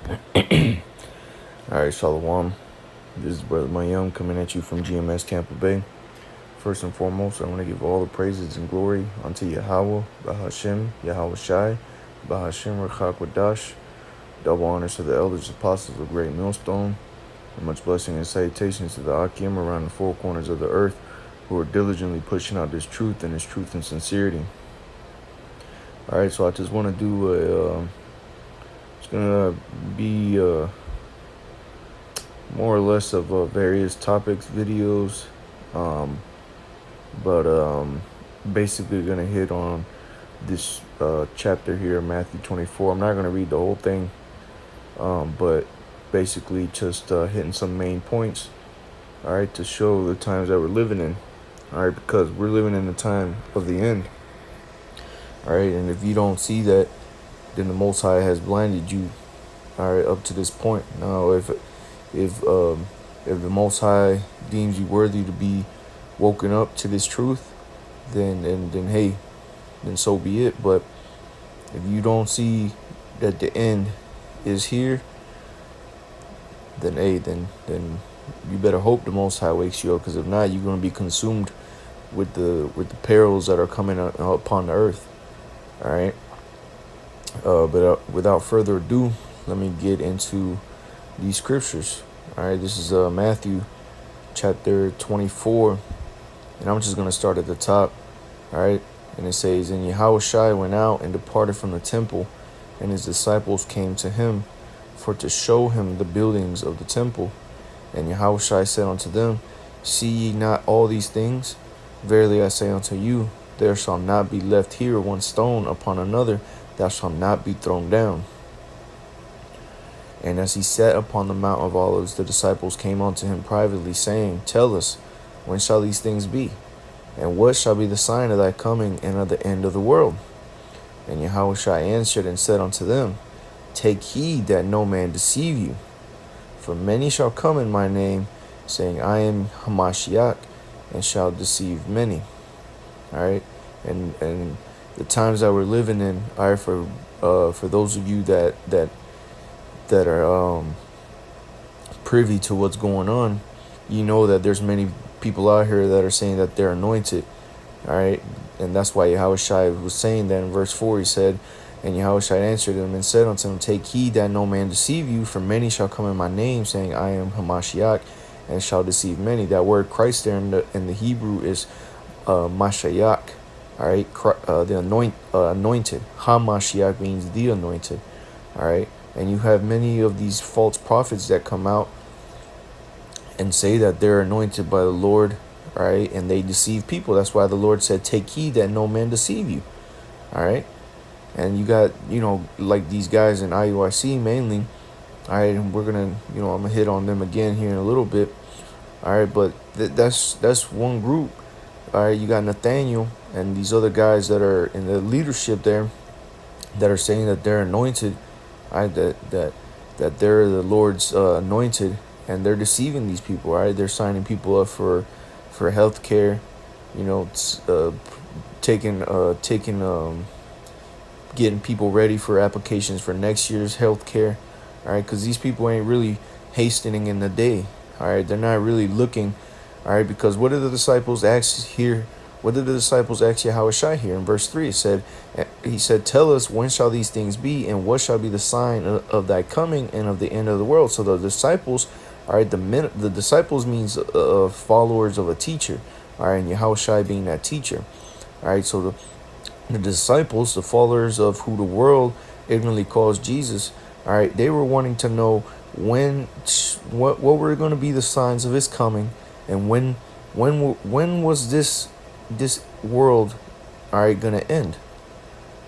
Alright, Shalom. This is Brother Mayum coming at you from GMS Tampa Bay. First and foremost, I want to give all the praises and glory unto Yahweh, Bahashem, Yahweh Shai, Bahashem Rachakwadash. Double honors to the elders, apostles of Great Millstone, and much blessing and salutations to the Akim around the four corners of the earth who are diligently pushing out this truth and sincerity. Alright, so I just want to do it's going to be more or less of various topics, videos, but basically going to hit on this chapter here, Matthew 24. I'm not going to read the whole thing, but basically just hitting some main points, all right, to show the times that we're living in, all right, because we're living in the time of the end, all right, and if you don't see that, then the Most High has blinded you, all right, up to this point. Now, if the Most High deems you worthy to be woken up to this truth, then hey, then so be it. But if you don't see that the end is here, then hey, then you better hope the Most High wakes you up, because if not, you're going to be consumed with the perils that are coming upon the earth. All right. But without further ado, let me get into these scriptures. All right, this is Matthew chapter 24, and I'm just going to start at the top. All right, and it says, "And Yahushua went out and departed from the temple, and his disciples came to him for to show him the buildings of the temple. And Yahushua said unto them, See ye not all these things? Verily I say unto you, there shall not be left here one stone upon another that shall not be thrown down. And as he sat upon the Mount of Olives, the disciples came unto him privately, saying, Tell us, when shall these things be? And what shall be the sign of thy coming and of the end of the world? And Yahushua answered and said unto them, Take heed that no man deceive you. For many shall come in my name, saying, I am Hamashiach, and shall deceive many." All right, and the times that we're living in are for those of you that are privy to what's going on. You know that there's many people out here that are saying that they're anointed. All right, and that's why Yahushua was saying that in verse 4. He said, "And Yahushua answered him and said unto him, Take heed that no man deceive you, for many shall come in my name, saying, I am Hamashiach, and shall deceive many." That word Christ there in the Hebrew is Mashiach. All right, the anointed. Hamashiach means the anointed. All right, and you have many of these false prophets that come out and say that they're anointed by the Lord, right? And they deceive people. That's why the Lord said, "Take heed that no man deceive you." All right, and you got, like these guys in IUIC mainly. All right, and we're gonna, I'm gonna hit on them again here in a little bit. All right, but that's one group. All right, you got Nathaniel and these other guys that are in the leadership there that are saying that they're anointed, right? That they're the Lord's anointed, and they're deceiving these people, right? They're signing people up for health care, getting people ready for applications for next year's health care, all right? Because these people ain't really hastening in the day, all right? They're not really looking. All right, because what did the disciples ask here? What did the disciples ask Yahushua here in verse 3? He said, Tell us, when shall these things be, and what shall be the sign of thy coming and of the end of the world? So the disciples, all right, the disciples means followers of a teacher, all right, and Yahushua being that teacher. All right, so the disciples, the followers of who the world ignorantly calls Jesus, all right, they were wanting to know what were going to be the signs of his coming. And when was this world, all right, gonna end?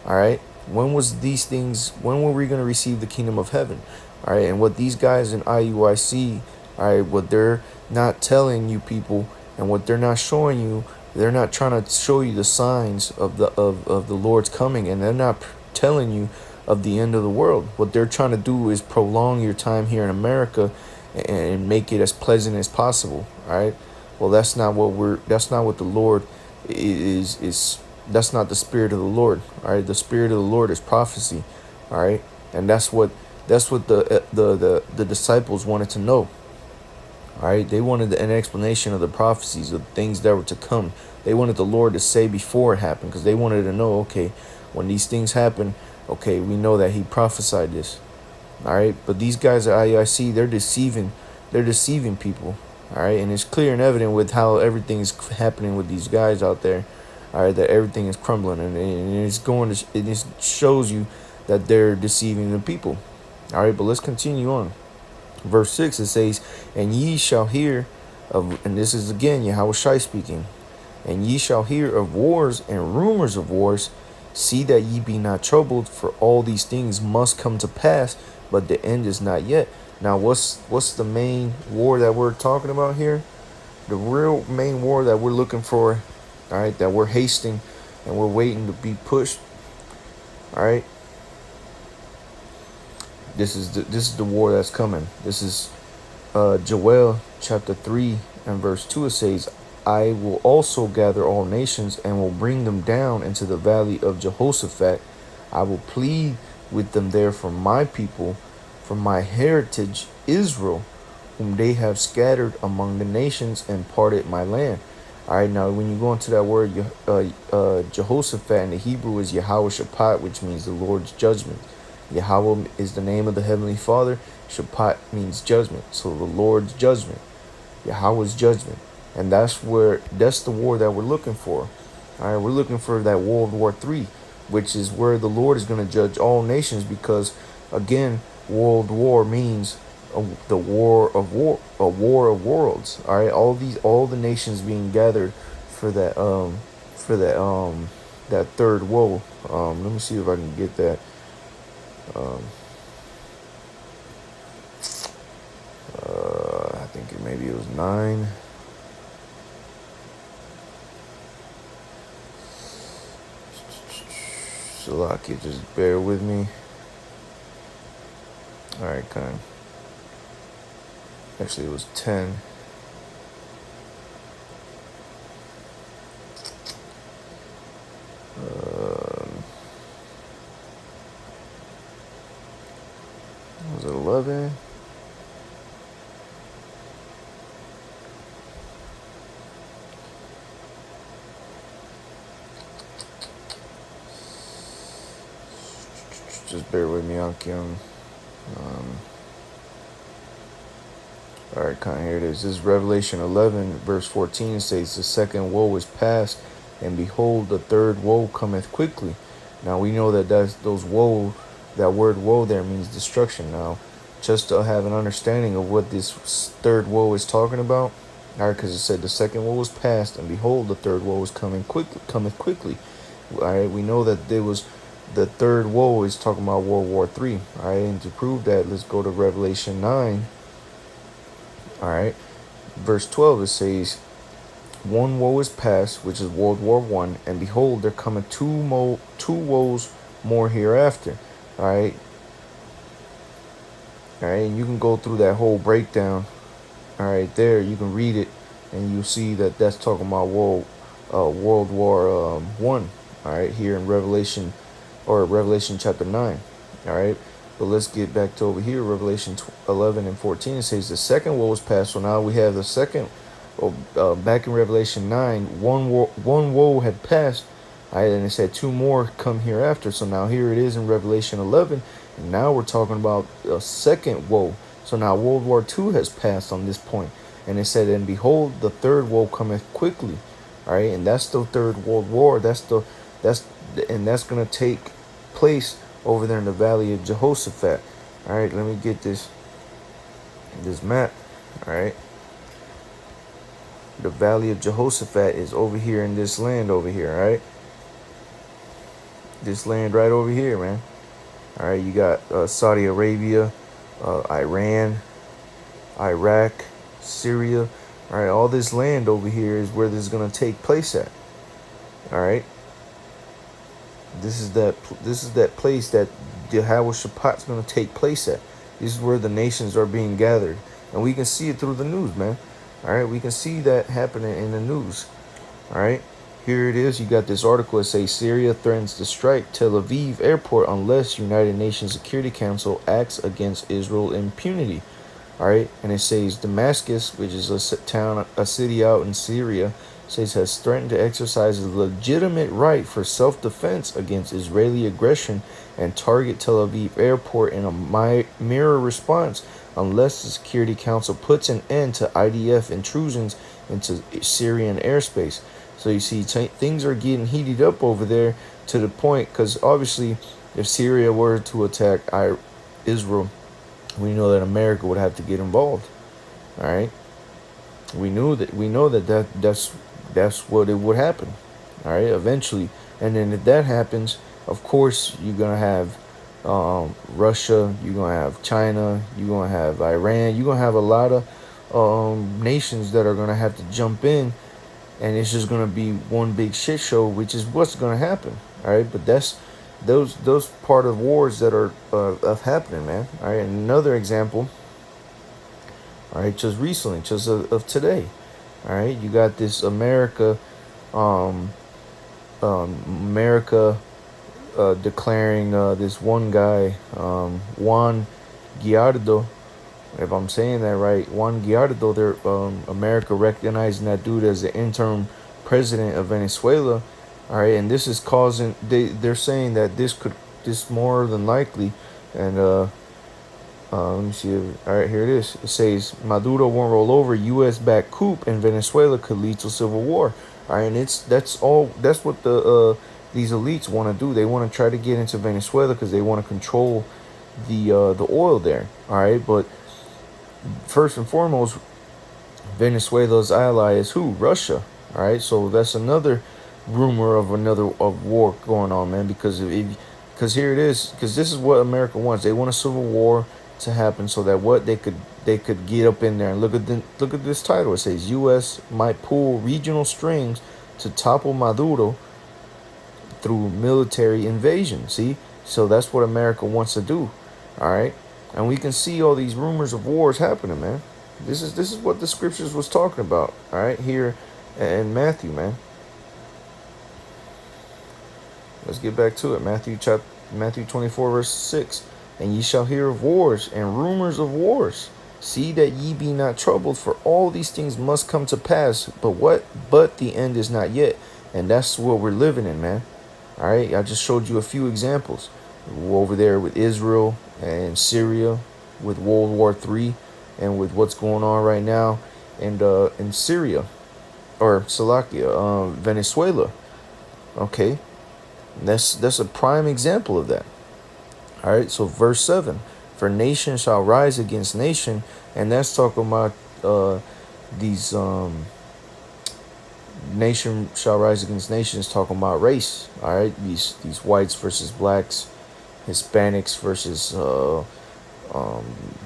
All right, when were we gonna receive the kingdom of heaven? All right, and what these guys in IUIC, all right, what they're not telling you people, and what they're not showing you, they're not trying to show you the signs of the Lord's coming, and they're not telling you of the end of the world. What they're trying to do is prolong your time here in America and make it as pleasant as possible. All right, well, that's not what the Lord is. That's not the spirit of the Lord. All right, the spirit of the Lord is prophecy. All right, and that's what That's what the disciples wanted to know. All right, they wanted an explanation of the prophecies, of things that were to come. They wanted the Lord to say before it happened, because they wanted to know, okay, when these things happen, okay, we know that he prophesied this. All right, but these guys at IUIC, they're deceiving people. All right, and it's clear and evident with how everything's happening with these guys out there. All right, that everything is crumbling, and it's going to, it just shows you that they're deceiving the people. All right, but let's continue on. Verse 6, it says, and ye shall hear of, and this is again Yahweh Shai speaking, and ye shall hear of wars and rumors of wars. See that ye be not troubled, for all these things must come to pass, but the end is not yet. Now, what's the main war that we're talking about here? The real main war that we're looking for, all right, that we're hasting and we're waiting to be pushed. All right. This is the war that's coming. This is Joel chapter 3 and verse 2. It says, I will also gather all nations and will bring them down into the valley of Jehoshaphat. I will plead with them there for my people, for my heritage Israel, whom they have scattered among the nations and parted my land. All right, now when you go into that word Jehoshaphat in the Hebrew is Yahweh Shaphat, which means the Lord's judgment. Yahweh is the name of the Heavenly Father. Shaphat means judgment. So the Lord's judgment, Yahweh's judgment. And that's the war that we're looking for. All right, we're looking for that World War III, which is where the Lord is going to judge all nations, because again, World War means the war of a war of worlds. All right, all the nations being gathered for that that third woe. Let me see if I can get that. I think maybe it was 9. Salakia, just bear with me. All right, kind. Actually, it was 10. Was it 11? Just bear with me, Akim. All right, kind of here it is. This is Revelation 11, verse 14. It says, the second woe is past, and behold, the third woe cometh quickly. Now we know that those woe, that word woe there means destruction. Now, just to have an understanding of what this third woe is talking about, all right, because it said the second woe was past, and behold, the third woe is cometh quickly. All right, we know that there was the third woe is talking about World War III. All right, and to prove that, let's go to Revelation 9. All right, verse 12, it says, one woe is past, which is World War I, and behold, there cometh two woes more hereafter. All right, and you can go through that whole breakdown. All right, there you can read it, and you'll see that that's talking about World War I. All right, here in Revelation chapter 9. All right. But let's get back to over here, Revelation 11 and 14. It says the second woe was past. So now we have the second. Back in Revelation 9, one woe had passed. All right, and it said two more come hereafter. So now here it is in Revelation 11. And now we're talking about a second woe. So now World War II has passed on this point. And it said, and behold, the third woe cometh quickly. All right, and that's the third world war. That's going to take place over there in the valley of Jehoshaphat. All right, let me get this map. All right, the valley of Jehoshaphat is over here in this land over here. All right, this land right over here, man. All right, you got Saudi Arabia, Iran, Iraq, Syria. All right, all this land over here is where this is going to take place at. All right. This is that place that Yahweh Shaphat is going to take place at. This is where the nations are being gathered. And we can see it through the news, man. All right, we can see that happening in the news. All right, here it is. You got this article. It says Syria threatens to strike Tel Aviv airport unless United Nations Security Council acts against Israel impunity. All right, and it says Damascus, which is a city out in Syria, says has threatened to exercise a legitimate right for self-defense against Israeli aggression and target Tel Aviv airport in a mirror response unless the Security Council puts an end to IDF intrusions into Syrian airspace. So you see, things are getting heated up over there to the point, because obviously if Syria were to attack Israel, we know that America would have to get involved. All right, we know that's what it would happen. All right, eventually, and then if that happens, of course you're gonna have Russia, you're gonna have China, you're gonna have Iran, you're gonna have a lot of nations that are gonna have to jump in, and it's just gonna be one big shit show, which is what's gonna happen. All right, but that's those part of wars that are of happening, man. All right, and another example. All right, just recently, just of today. All right, you got this America, America declaring this one guy, Juan Guaido, if I'm saying that right, Juan Guaido. America recognizing that dude as the interim president of Venezuela. All right, and this is causing, they're saying that this more than likely, and let me see. All right, here it is. It says Maduro won't roll over. U.S.-backed coup in Venezuela could lead to civil war. All right, and that's what these elites want to do. They want to try to get into Venezuela because they want to control the oil there. All right, but first and foremost, Venezuela's ally is who? Russia. All right, so that's another rumor of war going on, man. Because here it is. Because this is what America wants. They want a civil war to happen so that they could get up in there and look at this title. It says U.S. might pull regional strings to topple Maduro through military invasion. See, so that's what America wants to do. All right, and we can see all these rumors of wars happening, man. This is what the scriptures was talking about. All right, here in Matthew, man. Let's get back to it. Matthew 24 verse 6. And ye shall hear of wars and rumors of wars. See that ye be not troubled, for all these things must come to pass. But the end is not yet. And that's what we're living in, man. All right, I just showed you a few examples. Over there with Israel and Syria, with World War III, and with what's going on right now in Syria, or Slovakia, Venezuela. Okay, that's a prime example of that. All right, so verse 7, for nation shall rise against nation, and that's talking about these nation shall rise against nations, talking about race. All right, these whites versus blacks, Hispanics versus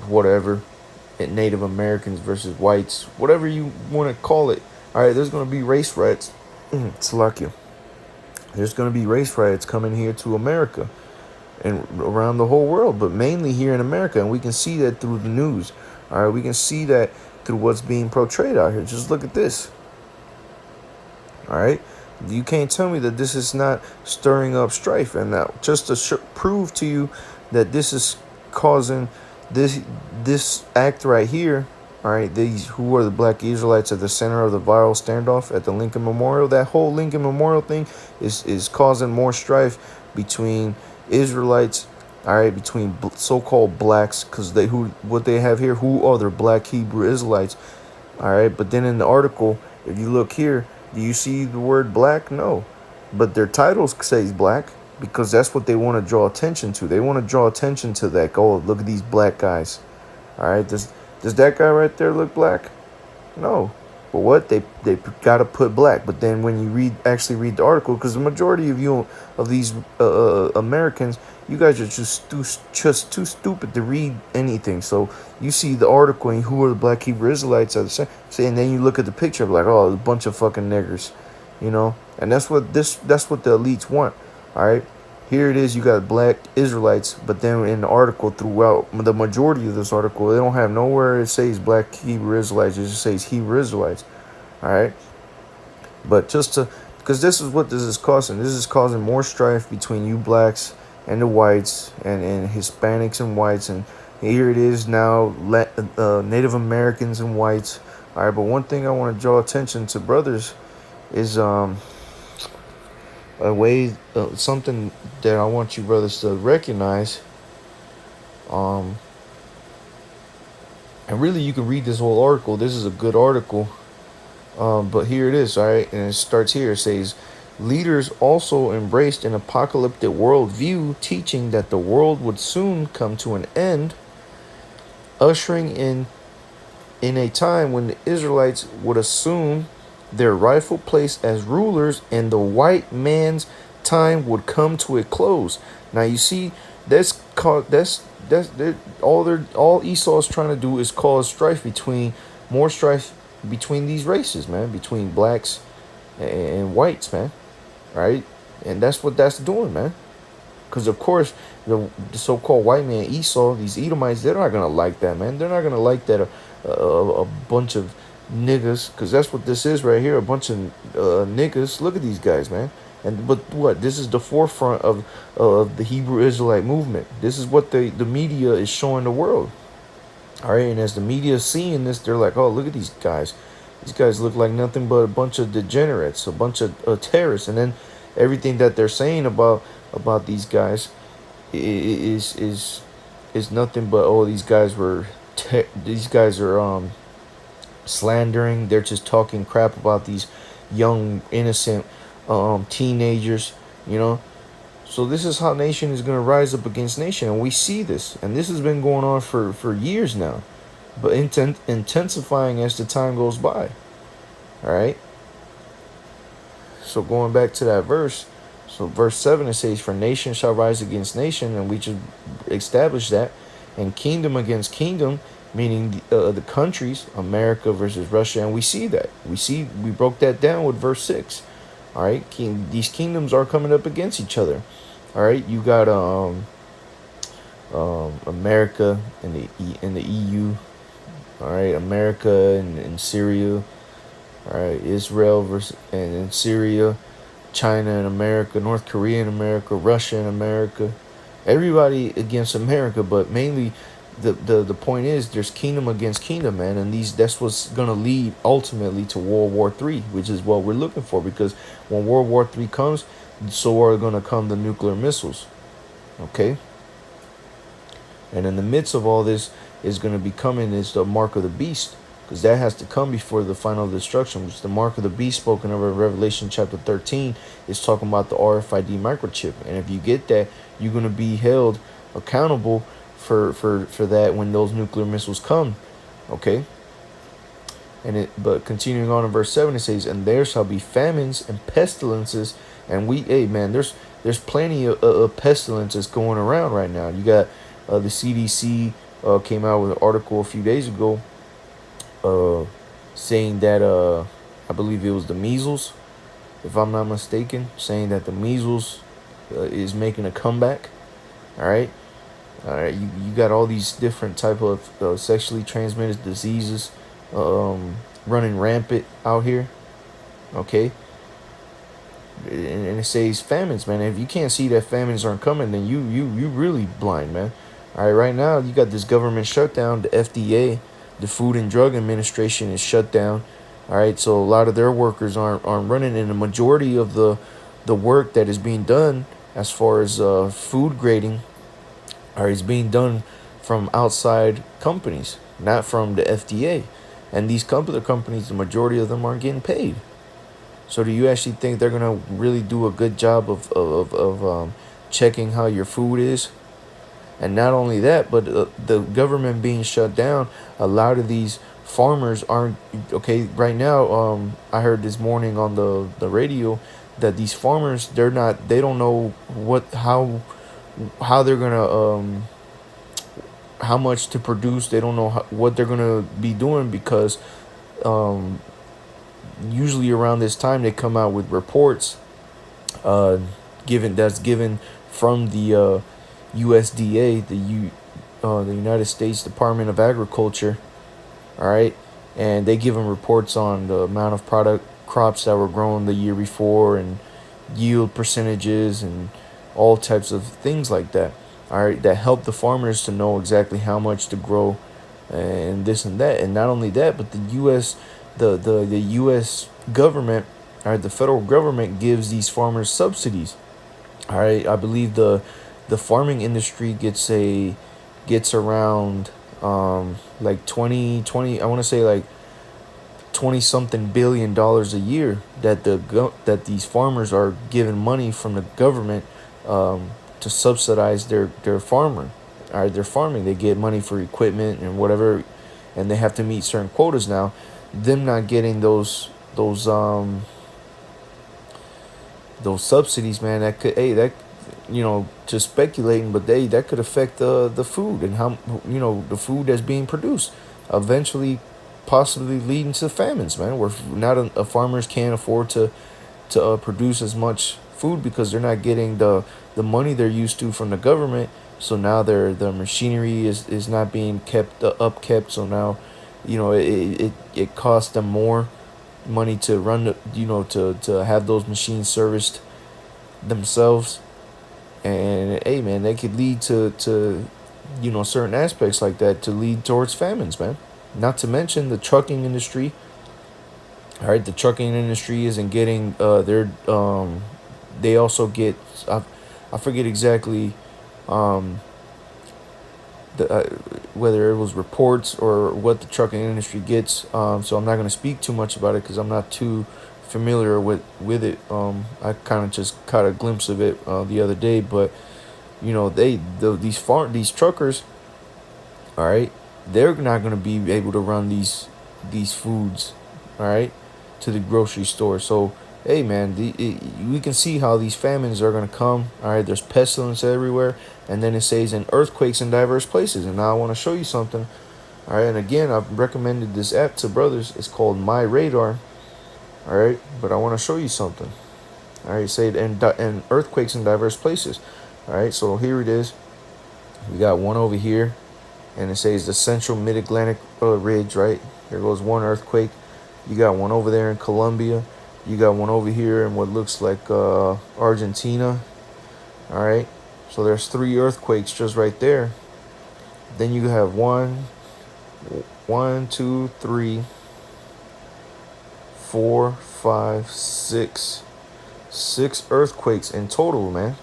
whatever, and Native Americans versus whites, whatever you want to call it. All right, there's going to be race riots. Slovakia. There's going to be race riots coming here to America and around the whole world, but mainly here in America. And we can see that through the news. All right, we can see that through what's being portrayed out here. Just look at this. All right, you can't tell me that this is not stirring up strife. And now, just to prove to you that this is causing this act right here. All right, these who are the black Israelites at the center of the viral standoff at the Lincoln Memorial. That whole Lincoln Memorial thing is causing more strife between Israelites, all right, between so-called blacks, because what they have here, who are the black Hebrew Israelites, all right. But then in the article, if you look here, do you see the word black? No, but their titles says black because that's what they want to draw attention to. They want to draw attention to that. Oh, look at these black guys. All right, does that guy right there look black? No. But what they got to put black. But then when you actually read the article, because the majority of these Americans, you guys are just too stupid to read anything. So you see the article and who are the black Hebrew Israelites at the same, and then you look at the picture like, oh, a bunch of fucking niggers, you know. And that's what the elites want. All right. Here it is. You got black Israelites, but then in the article, throughout the majority of this article, they don't have nowhere it says black Hebrew Israelites. It just says Hebrew Israelites. All right. But just to because this is what this is causing. This is causing more strife between you blacks and the whites, and Hispanics and whites, and here it is now, Native Americans and whites. All right, but one thing I want to draw attention to, brothers, is a way, something that I want you brothers to recognize. Um, and really, you can read this whole article. This is a good article. But here it is, all right, and it starts here. It says, leaders also embraced an apocalyptic worldview, teaching that the world would soon come to an end, ushering in a time when the Israelites would assume their rightful place as rulers, and the white man's time would come to a close. Now you see, that's called all Esau's trying to do is cause more strife between these races, man, between blacks and whites, man, right? And that's what that's doing, man. Because of course, the so-called white man Esau, these Edomites, they're not gonna like that, man. They're not gonna like that a bunch of niggas, because that's what this is right here, a bunch of niggas. Look at these guys, man. But what? This is the forefront of the Hebrew Israelite movement. This is what the media is showing the world. All right, and as the media is seeing this, they're like, oh, look at these guys. These guys look like nothing but a bunch of degenerates, a bunch of terrorists. And then everything that they're saying about these guys is nothing but, oh, these guys are slandering. They're just talking crap about these young innocent teenagers, you know. So this is how nation is going to rise up against nation, and we see this, and this has been going on for years now, but intensifying as the time goes by. All right. So going back to that verse, so verse 7, it says, for nation shall rise against nation, and we just established that, and kingdom against kingdom, meaning the countries, America versus Russia, and we see that. We broke that down with verse 6. All right, these kingdoms are coming up against each other. All right, you got America and the EU. All right, America and Syria. All right, Israel versus and Syria, China and America, North Korea and America, Russia and America, everybody against America. But mainly, the point is, there's kingdom against kingdom, man, and that's what's gonna lead ultimately to World War III, which is what we're looking for. Because when World War III comes, so are gonna come the nuclear missiles. Okay. And in the midst of all this is gonna be coming is the mark of the beast. Because that has to come before the final destruction, which the mark of the beast spoken of in Revelation chapter 13 is talking about the RFID microchip. And if you get that, you're going to be held accountable for that when those nuclear missiles come. Okay? But continuing on in verse 7, it says, and there shall be famines and pestilences. And there's plenty of pestilences going around right now. You got the CDC came out with an article a few days ago, saying that I believe it was the measles, if I'm not mistaken, saying that the measles is making a comeback. All right, you got all these different type of sexually transmitted diseases running rampant out here. Okay, and it says famines, man. If you can't see that famines aren't coming, then you really blind, man. All right, right now you got this government shutdown, the FDA. The Food and Drug Administration is shut down. All right, so a lot of their workers aren't running, and the majority of the work that is being done as far as food grading is being done from outside companies, not from the FDA. And these companies, the majority of them aren't getting paid. So do you actually think they're gonna really do a good job of checking how your food is? And not only that, but the government being shut down, a lot of these farmers aren't okay right now. I heard this morning on the radio that these farmers, they don't know how they're gonna how much to produce. They don't know what they're gonna be doing, because usually around this time they come out with reports given from the USDA, the United States Department of Agriculture. All right, and they give them reports on the amount of crops that were grown the year before, and yield percentages and all types of things like that. All right, that help the farmers to know exactly how much to grow and this and that. And not only that, but the U.S. the U.S. government, all right, the federal government gives these farmers subsidies. All right, I believe the farming industry gets around like 20 I want to say like 20 something billion-dollars a year that that these farmers are given money from the government to subsidize their farmer. All right, their farming. They get money for equipment and whatever, and they have to meet certain quotas now. Them not getting those subsidies, man, that could, hey, that, just speculating, but that could affect the food and how, the food that's being produced, eventually possibly leading to famines, man, where not a farmers can't afford to produce as much food because they're not getting the money they're used to from the government. So now the machinery is not being kept. So now, it costs them more money to run to have those machines serviced themselves. And hey, man, they could lead to certain aspects like that to lead towards famines, man. Not to mention the trucking industry. All right, the trucking industry isn't getting they also get, I forget exactly um whether it was reports or what the trucking industry gets. So I'm not going to speak too much about it because I'm not too familiar with it. I kind of just caught a glimpse of it the other day, but these truckers, all right, they're not going to be able to run these foods, all right, to the grocery store. So hey, man, we can see how these famines are going to come. All right, there's pestilence everywhere, and then it says in earthquakes in diverse places. And now I want to show you something. All right, and again, I've recommended this app to brothers. It's called My Radar. All right, but I want to show you something. All right, say it in earthquakes in diverse places. All right, so here it is. We got one over here, and it says the Central Mid-Atlantic Ridge. Right, here goes one earthquake. You got one over there in Colombia. You got one over here in what looks like Argentina. All right, so there's 3 earthquakes just right there. Then you have one, two, 3, 4, 5, 6 earthquakes in total, man.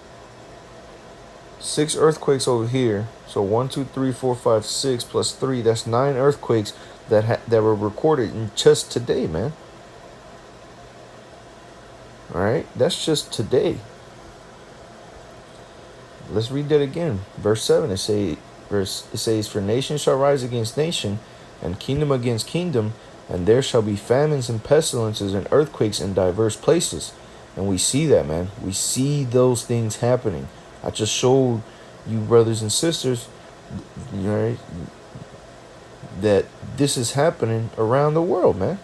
6 earthquakes over here. So 1, 2, 3, 4, 5, 6 plus 3. That's 9 earthquakes that were recorded in just today, man. All right, that's just today. Let's read that again. Verse 7. It says, "For nation shall rise against nation, and kingdom against kingdom, and there shall be famines and pestilences and earthquakes in diverse places." And we see that, man. We see those things happening. I just showed you, brothers and sisters, right, that this is happening around the world, man.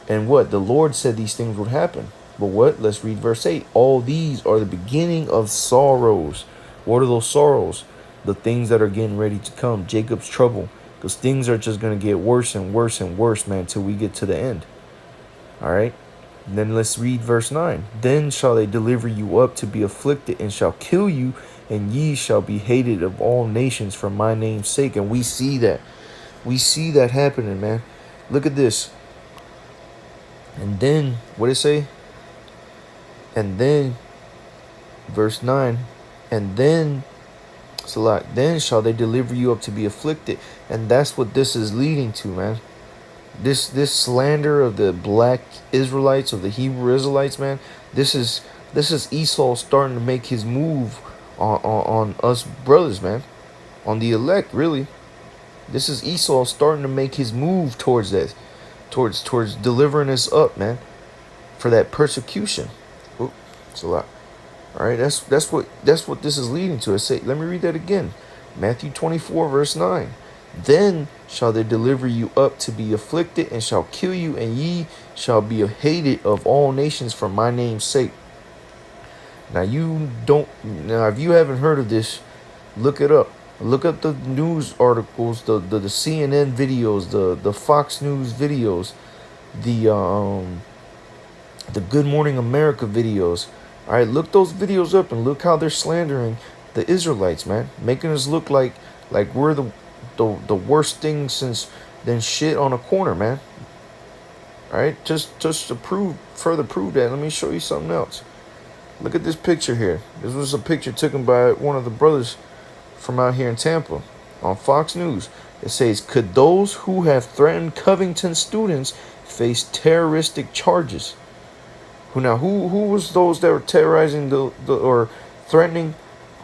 And what? The Lord said these things would happen. But what? Let's read verse 8. "All these are the beginning of sorrows." What are those sorrows? The things that are getting ready to come. Jacob's trouble. Because things are just going to get worse and worse and worse, man, till we get to the end. All right? And then let's read verse 9. "Then shall they deliver you up to be afflicted, and shall kill you, and ye shall be hated of all nations for my name's sake." And we see that. We see that happening, man. Look at this. And then, what did it say? And then, verse 9, and then, Salah, "then shall they deliver you up to be afflicted." And that's what this is leading to, man. This slander of the black Israelites, of the Hebrew Israelites, man. This is Esau starting to make his move on us brothers, man. On the elect, really. This is Esau starting to make his move towards this. Towards delivering us up, man, for that persecution. Oop, it's a lot. All right, that's what this is leading to. Let me read that again. Matthew 24, verse 9. "Then shall they deliver you up to be afflicted, and shall kill you, and ye shall be hated of all nations for my name's sake." Now if you haven't heard of this, look it up. Look up the news articles, the CNN videos, the Fox News videos, the the Good Morning America videos. All right, look those videos up and look how they're slandering the Israelites, man, making us look like we're the worst thing since then shit on a corner, man. All right, just to further prove that, let me show you something else. Look at this picture here. This was a picture taken by one of the brothers from out here in Tampa on Fox News. It says, could those who have threatened Covington students face terroristic charges? Who was those that were terrorizing the or threatening?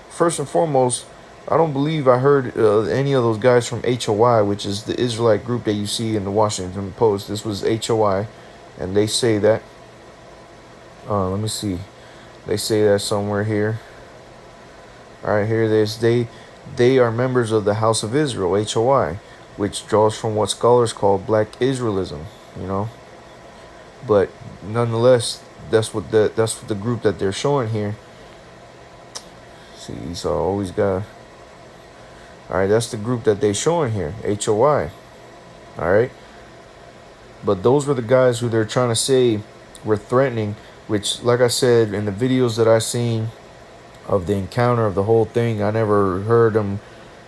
First and foremost, I don't believe I heard any of those guys from HOI, which is the Israelite group that you see in the Washington Post. This was HOI, and they say that. Let me see. They say that somewhere here. All right, here it is. They are members of the House of Israel, HOI, which draws from what scholars call Black Israelism. You know, but nonetheless, that's what the group that they're showing here. See, so always got. All right, that's the group that they're showing here, HOI. All right, but those were the guys who they're trying to say were threatening. Which, like I said, in the videos that I seen of the encounter of the whole thing, I never heard them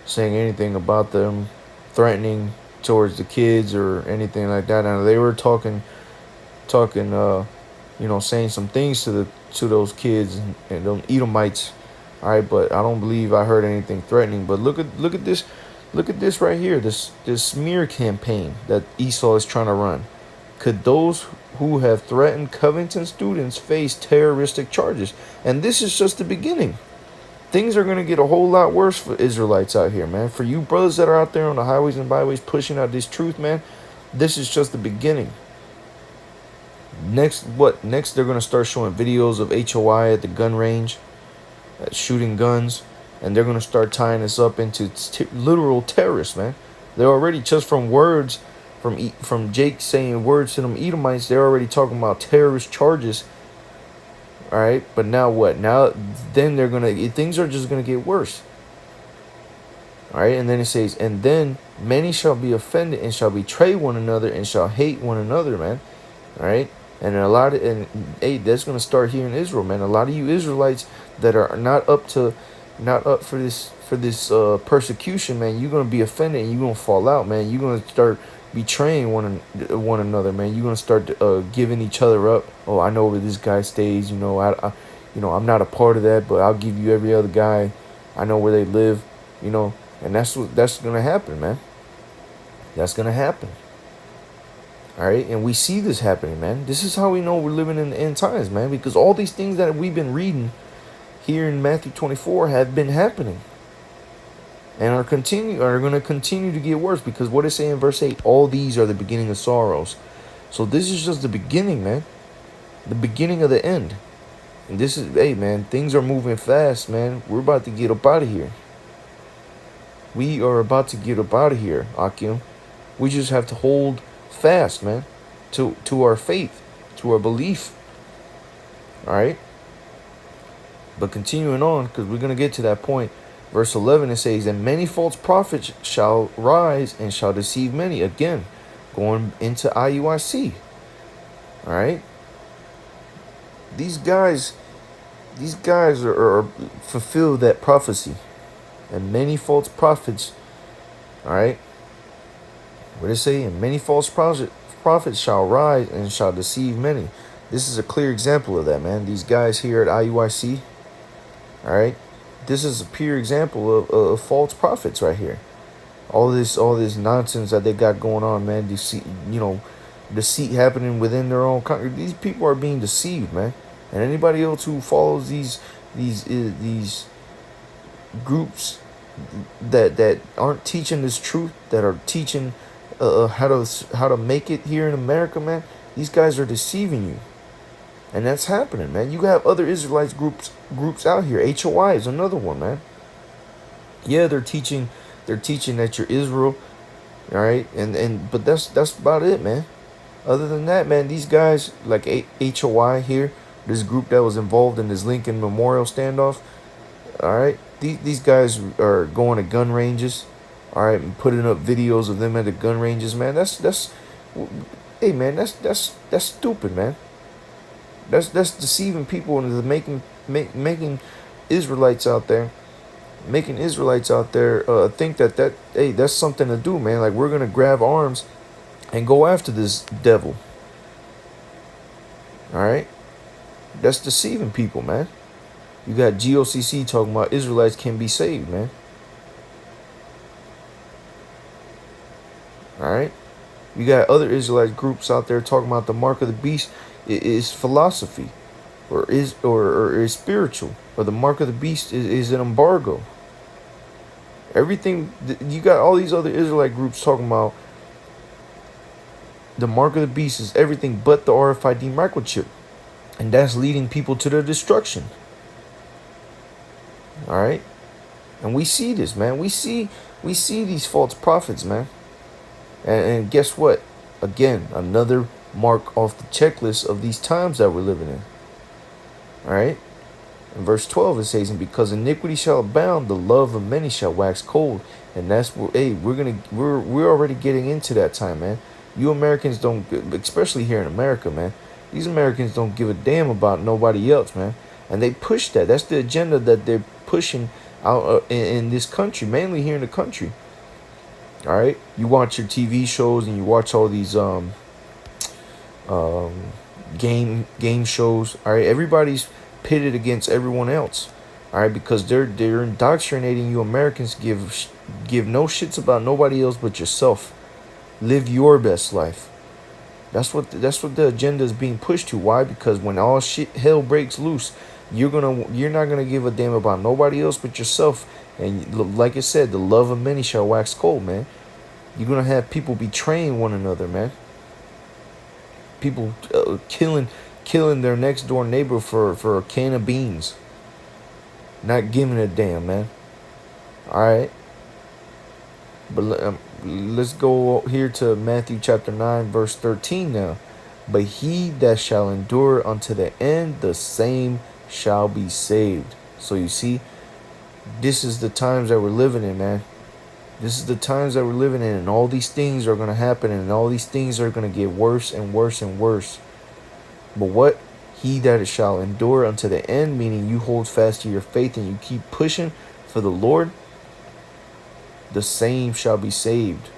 saying anything about them threatening towards the kids or anything like that. And they were talking, saying some things to those kids and them Edomites. All right, but I don't believe I heard anything threatening. But look at this right here. This smear campaign that Esau is trying to run. Could those who have threatened Covington students face terroristic charges? And this is just the beginning. Things are going to get a whole lot worse for Israelites out here, man. For you brothers that are out there on the highways and byways pushing out this truth, man, this is just the beginning. Next, they're going to start showing videos of HOI at the gun range, shooting guns, and they're going to start tying this up into literal terrorists, man. They're already, just from words from Jake saying words to them Edomites, they're already talking about terrorist charges. All right, but now what? Now then things are just gonna get worse. All right, and then it says, and then many shall be offended and shall betray one another and shall hate one another, man. All right, and hey, that's gonna start here in Israel, man. A lot of you Israelites that are not up for this persecution, man, you're gonna be offended and you're gonna fall out, man. You're gonna start betraying one another, man. You're gonna start giving each other up. Oh, I know where this guy stays. I'm not a part of that, but I'll give you every other guy. I know where they live. And that's gonna happen, man. That's gonna happen. All right, and we see this happening, man. This is how we know we're living in the end times, man, because all these things that we've been reading here in Matthew 24 have been happening. And are going to continue to get worse, because what it say in verse 8, all these are the beginning of sorrows. So this is just the beginning, man. The beginning of the end. And this is, hey, man, things are moving fast, man. We're about to get up out of here. We are about to get up out of here, Akim. We just have to hold fast, man, to our faith, to our belief. All right? But continuing on, because we're going to get to that point. Verse 11, it says, and many false prophets shall rise and shall deceive many. Again, going into IUIC. All right. These guys are fulfill that prophecy. And many false prophets, all right. What does it say? And many false prophets shall rise and shall deceive many. This is a clear example of that, man. These guys here at IUIC, all right. This is a pure example of false prophets right here. All this nonsense that they got going on, man. Deceit happening within their own country. These people are being deceived, man. And anybody else who follows these groups that aren't teaching this truth, that are teaching how to make it here in America, man. These guys are deceiving you. And that's happening, man. You have other Israelites groups out here. HOI is another one, man. Yeah, they're teaching that you're Israel, all right, but that's about it, man. Other than that, man, these guys like HOI here, this group that was involved in this Lincoln Memorial standoff, all right, these guys are going to gun ranges, all right, and putting up videos of them at the gun ranges, man. Hey, man, that's stupid, man. That's deceiving people into making Israelites out there, think that hey, that's something to do, man. Like, we're gonna grab arms and go after this devil. All right, that's deceiving people, man. You got GOCC talking about Israelites can be saved, man. All right, you got other Israelite groups out there talking about the mark of the beast is philosophy, or is spiritual, or the mark of the beast is an embargo. Everything, you got all these other Israelite groups talking about the mark of the beast is everything but the RFID microchip, and that's leading people to their destruction. All right, and we see this, man. We see these false prophets, man. And guess what? Again, another mark off the checklist of these times that we're living in. All right. In verse 12 it says, "And because iniquity shall abound, the love of many shall wax cold." And that's what, hey, we're already getting into that time, man. You Americans don't, especially here in America, man. These Americans don't give a damn about nobody else, man. And they push that. That's the agenda that they're pushing out in this country, mainly here in the country. All right, you watch your TV shows and you watch all these um game shows. All right, everybody's pitted against everyone else. All right, because they're indoctrinating you Americans. Give no shits about nobody else but yourself. Live your best life. That's what the agenda is being pushed to. Why? Because when all shit hell breaks loose, you're not gonna give a damn about nobody else but yourself. And like I said, the love of many shall wax cold, man. You're gonna have people betraying one another, man. People killing their next door neighbor for a can of beans. Not giving a damn, man. All right. But let's go here to Matthew chapter 9, verse 13 now. "But he that shall endure unto the end, the same shall be saved." So you see, this is the times that we're living in, man. This is the times that we're living in, and all these things are going to happen, and all these things are going to get worse and worse and worse. But what? He that shall endure unto the end, meaning you hold fast to your faith and you keep pushing for the Lord, the same shall be saved.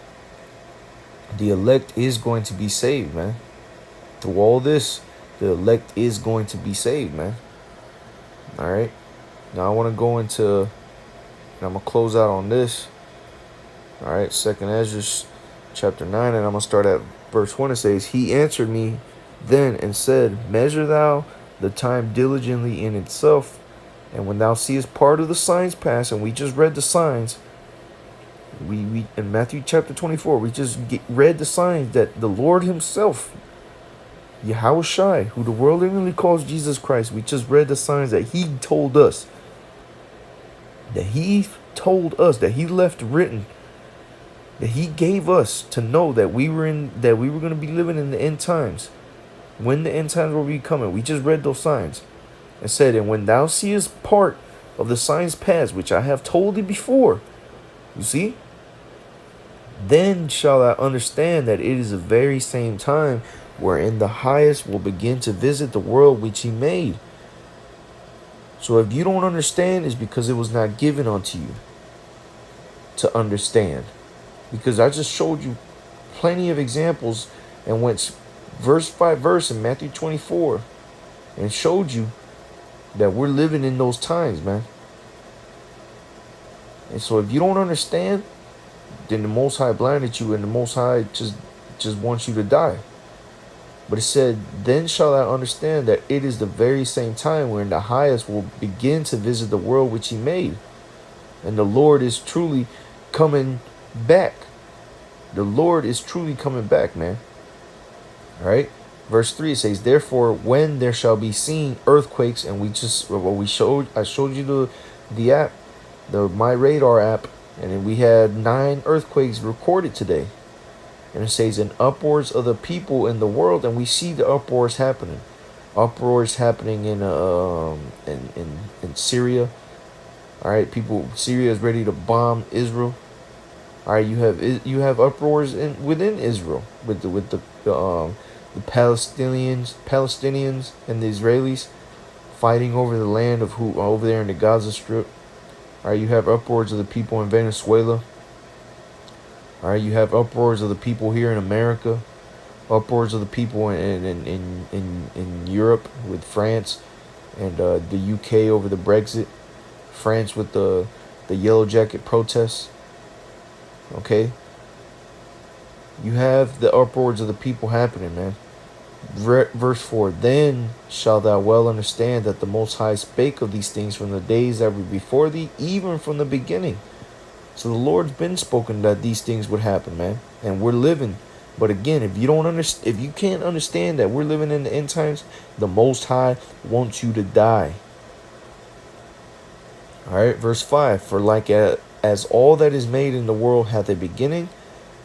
The elect is going to be saved, man. Through all this, the elect is going to be saved, man. All right. Now I want to go into, and I'm going to close out on this. All right. 2nd Ezra chapter 9, and I'm going to start at verse 1. It says, "He answered me then and said, Measure thou the time diligently in itself, and when thou seest part of the signs pass," and we just read the signs. We in Matthew chapter 24, we just read the signs that the Lord himself, Yahushai, who the world literally calls Jesus Christ, we just read the signs that he told us, that he left written, that he gave us to know that we were going to be living in the end times. When the end times will be coming, we just read those signs and said, "And when thou seest part of the signs pass, which I have told thee before," you see, "then shall thou understand that it is the very same time wherein the highest will begin to visit the world which he made." So if you don't understand, it's because it was not given unto you to understand. Because I just showed you plenty of examples and went verse by verse in Matthew 24 and showed you that we're living in those times, man. And so if you don't understand, then the Most High blinded you, and the Most High just wants you to die. But it said, "Then shall thou understand that it is the very same time wherein the highest will begin to visit the world which he made." And the Lord is truly coming back. The Lord is truly coming back, man. All right. Verse 3 it says, "Therefore, when there shall be seen earthquakes," and I showed you the app, the My Radar app, and then we had 9 earthquakes recorded today. And it says, "In uproars of the people in the world," and we see the uproars happening. Uproars happening in Syria. All right, Syria is ready to bomb Israel. All right, you have uproars within Israel with the the Palestinians and the Israelis fighting over the land of who over there in the Gaza Strip. All right, you have uproars of the people in Venezuela. All right, you have uproars of the people here in America, uproars of the people in Europe with France and the UK over the Brexit, France with the Yellow Jacket protests. Okay, you have the uproars of the people happening, man. Verse 4, then shalt thou well understand that the Most High spake of these things from the days that were before thee, even from the beginning. So the Lord's been spoken that these things would happen, man, and we're living. But again, if you can't understand that we're living in the end times, the Most High wants you to die. All right, verse 5, for like as all that is made in the world hath a beginning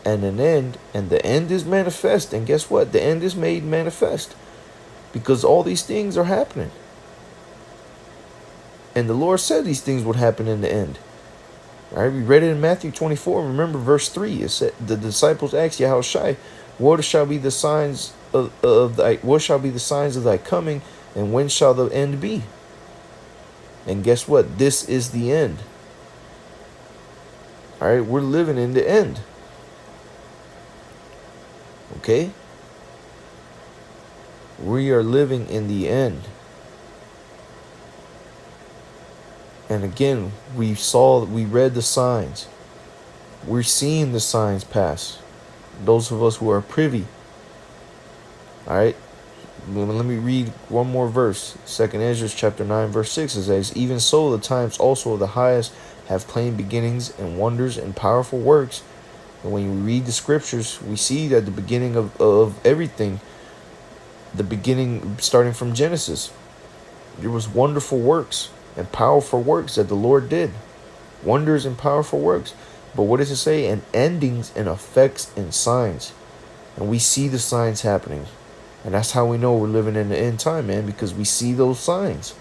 and an end, and the end is manifest. And guess what? The end is made manifest because all these things are happening. And the Lord said these things would happen in the end. All right, we read it in Matthew 24. Remember verse 3. It said the disciples asked Yahushua, what shall be the signs of thy coming, and when shall the end be? And guess what? This is the end. All right, we're living in the end. Okay? We are living in the end. And again, we read the signs. We're seeing the signs pass. Those of us who are privy. All right? Let me read one more verse. 2nd Ezra chapter 9 verse 6 it says, even so the times also of the highest have plain beginnings and wonders and powerful works. And when we read the scriptures, we see that the beginning of everything, the beginning starting from Genesis, there was wonderful works and powerful works that the Lord did. Wonders and powerful works. But what does it say? And endings and effects and signs. And we see the signs happening. And that's how we know we're living in the end time, man, because we see those signs.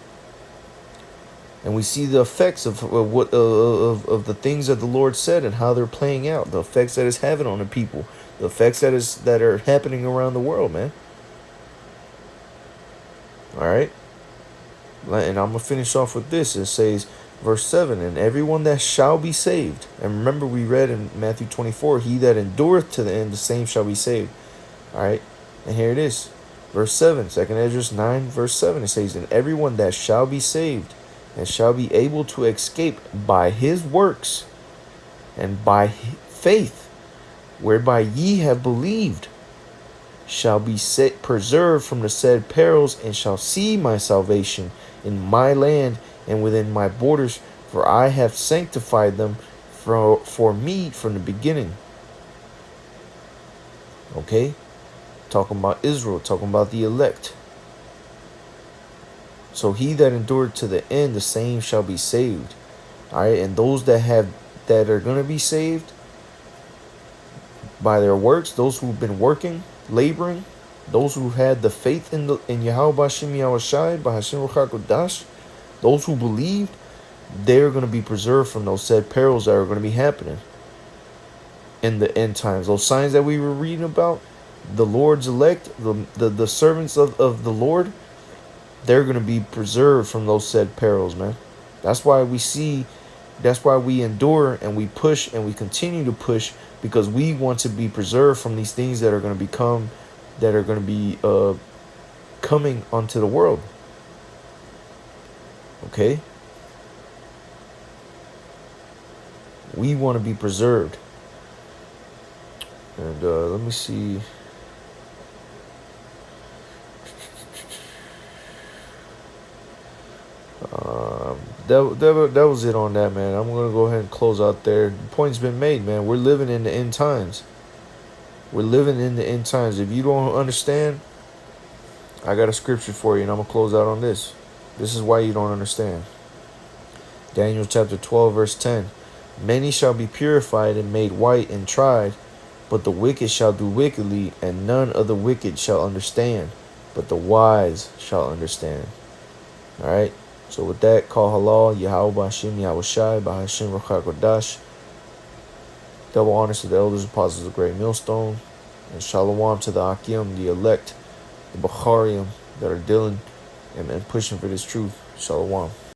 And we see the effects of the things that the Lord said and how they're playing out. The effects that it's having on the people. The effects that are happening around the world, man. All right. And I'm going to finish off with this. It says, verse 7, and everyone that shall be saved. And remember we read in Matthew 24, he that endureth to the end, the same shall be saved. All right. And here it is. Verse 7, 2nd Ezra 9, verse 7. It says, and everyone that shall be saved and shall be able to escape by his works and by faith, whereby ye have believed, shall be preserved from the said perils, and shall see my salvation in my land and within my borders, for I have sanctified them for me from the beginning. Okay? Talking about Israel, talking about the elect. So he that endured to the end, the same shall be saved. All right, and those that are going to be saved by their works, those who've been working, laboring, those who had the faith in Yahweh Bashim Yahushai, Bahashim Ruchakodash, those who believed, they're going to be preserved from those said perils that are going to be happening in the end times. Those signs that we were reading about, the Lord's elect, the servants of the Lord, they're going to be preserved from those said perils, man. That's why we endure and we push and we continue to push, because we want to be preserved from these things that are going to be coming onto the world. Okay? We want to be preserved. And let me see. That was it on that, man. I'm going to go ahead and close out there. The point's been made, man. We're living in the end times. We're living in the end times. If you don't understand, I got a scripture for you, and I'm going to close out on this. This is why you don't understand. Daniel chapter 12, verse 10. Many shall be purified and made white and tried, but the wicked shall do wickedly, and none of the wicked shall understand, but the wise shall understand. All right. So with that, call halal, Yahweh Bashim Yahushai, Bahashim Ruchakodash. Double honors to the elders, apostles of the great millstone, and shalom to the Akim, the elect. the Bukharium that are dealing and pushing for this truth. Shalom.